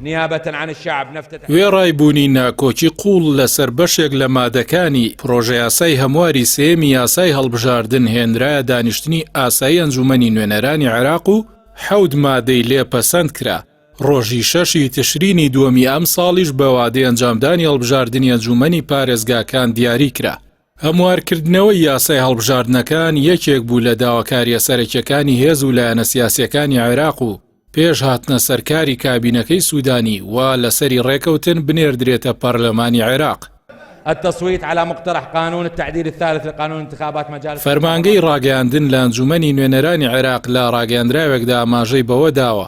نيابة عن الشعب نفتتح وێڕایبوونی ناکۆکی قوڵ لەسەر بەشێک لە مادەکانی پرۆژە یاسای هەمواری سێمی یاسای هەڵبژاردن هێنرایە دانیشتنی ئاسایی ئەنجومەنی نوێنەرانی عێراق و 7 مادەی لێ پەسەند کرا. ڕۆژی 6 تشرینی دووەمی ئەم ساڵیش بە وادەی ئەنجامدانی هەڵبژاردننی ئەنجومەنی پارێزگاکان دیاری کرا. هەموارکردنەوەی یاسای هەڵبژاردنەکان یەکێک بوو لە داواکاریە سەرەکیەکانی هێز و لایەنە سیاسیەکانی عێراق و پێش هاتنە سەرکاری کابینەکەی سوودانی و لەسەری ڕێکەوتن بنێردرێتە پەرلەمانی عێراق. التصويت على مقترح قانون التعديل الثالث لقانون انتخابات مجالس فەرمانگەی ڕاگەیاندن لە ئەنجومەنی نوێنەرانی عێراق لە ڕاگەیاندراوێکدا ئاماژەی بەوە داوە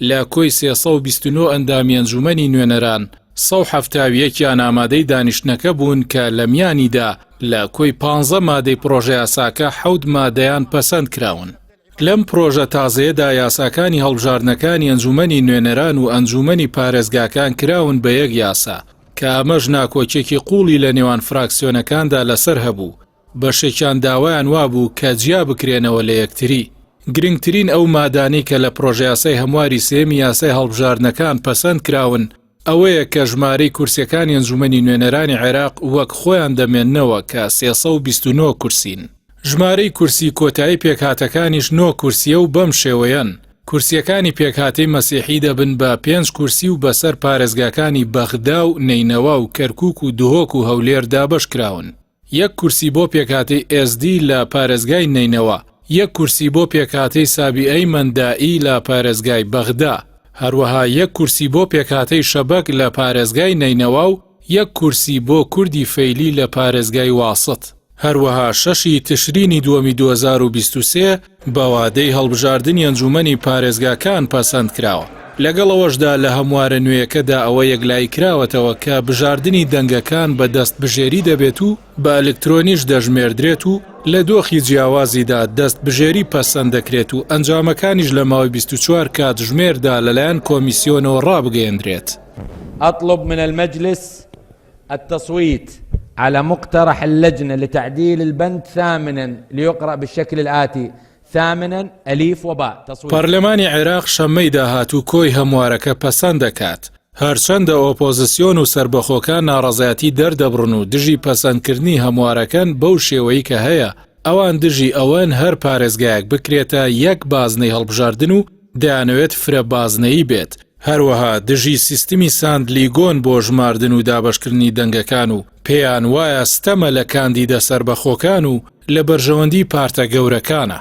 لە کۆی 329 ئەندامی ئەنجومەنی نوێنەران 171یان ئامادەی دانیشتنەکە بوون کە لە میانیدا لە کۆی 15 مادەی پرۆژە یاساکە 7 مادەیان پەسەند کراون. لەم پرۆژە تازەیەدا یاساکانی هەڵبژاردنەکانی ئەنجومەنی نوێنەران و ئەنجومەنی پارێزگاکان کراون بە یەک یاسا کە ئەمەش ناکۆچێکی قوڵی لە نێوان فراکسیۆنەکاندا لەسەر هەبوو. بەشێکیان داوایان وابوو کە جیا بکرێنەوە لە یەکتری. گرنگترین ئەو مادانی کە لە پرۆژە یاسای هەمواری سێمی یاسای هەڵبژاردنەکان پەسەند کراون ئەوەیە کە ژمارەی کورسیەکانی ئەنجومەنی نوێنەرانی عێراق وەک خۆیان دەمێننەوە کە 329 کورسین. ژمارەی کورسی کۆتایی پێکهاتەکانیش 9 کورسیە و بەم شێوەیەن. کورسیەکانی پێکهاتەی مەسیحی دەبن بە 5 کورسی و بەسەر پارێزگاکانی بەغدا و نەینەوا و کەرکووک و دهۆک و هەولێر دابەش کراون. 1 کورسی بۆ پێکهاتەی SD لە پارێزگای نەینەوا، 1 کورسی بۆ پێکهاتەی سابیعەی مەندائی لە پارێزگای بەغدا، هەروەها 1 کورسی بۆ پێکهاتەی شەبەک لە پارێزگای نەینەوا و 1 کورسی بۆ کوردی فەیلی لە پارێزگای واسط. هەروەها 6 تشرینی دووەمی 2023 بە وادەی هەڵبژاردننی ئەنجومەنی پارێزگاکان پەسەند کراوە. لەگەڵەوەشدا لە هەموارە نوێیەکەدا ئەوە یەکلای کراوەتەوە کە بژاردننی دەنگەکان بە دەست بژێری دەبێت و بە ئەلکترۆنیش دەژمێردرێت و لە دۆخی جیاوازیدا دەست بژێری پەسەند دەکرێت و ئەنجامەکانیش لە ماوەی 24 کاتژمێردا لەلایەن کۆمیسیۆنەوە ڕابگەیەندرێت. أطلب من المجلس التصويت على مقترح اللجنة لتعديل البند ثامنا ليقرأ بالشكل الآتي: ثامنا أليف وباء. پەرلەمانی عێراق شەممەی داهاتوو کۆی هەموارەکە پەسەند دەکات. هەرچەندە ئۆپۆزیسیۆن و سربەخۆکان ناڕەزایەتی دەردەبڕن و دژی پەسەندکردنی هەموارەکان بەو شێوەی کە هەیە ئەوان دژی ئەوەن هەر پارێزگایەک بکرێتە یەک بازنەی هەڵبژاردن و دەیانەوێت فرە بازنەیی بێت. هەروەها دژی سیستمی ساندلیگۆن بۆ ژماردن و دابەشکردنی دەنگەکان و پێیان وایە ستەمە لە کاندیدە سربەخۆکان و لە بەرژەوەندی پارتە گەورەکانە.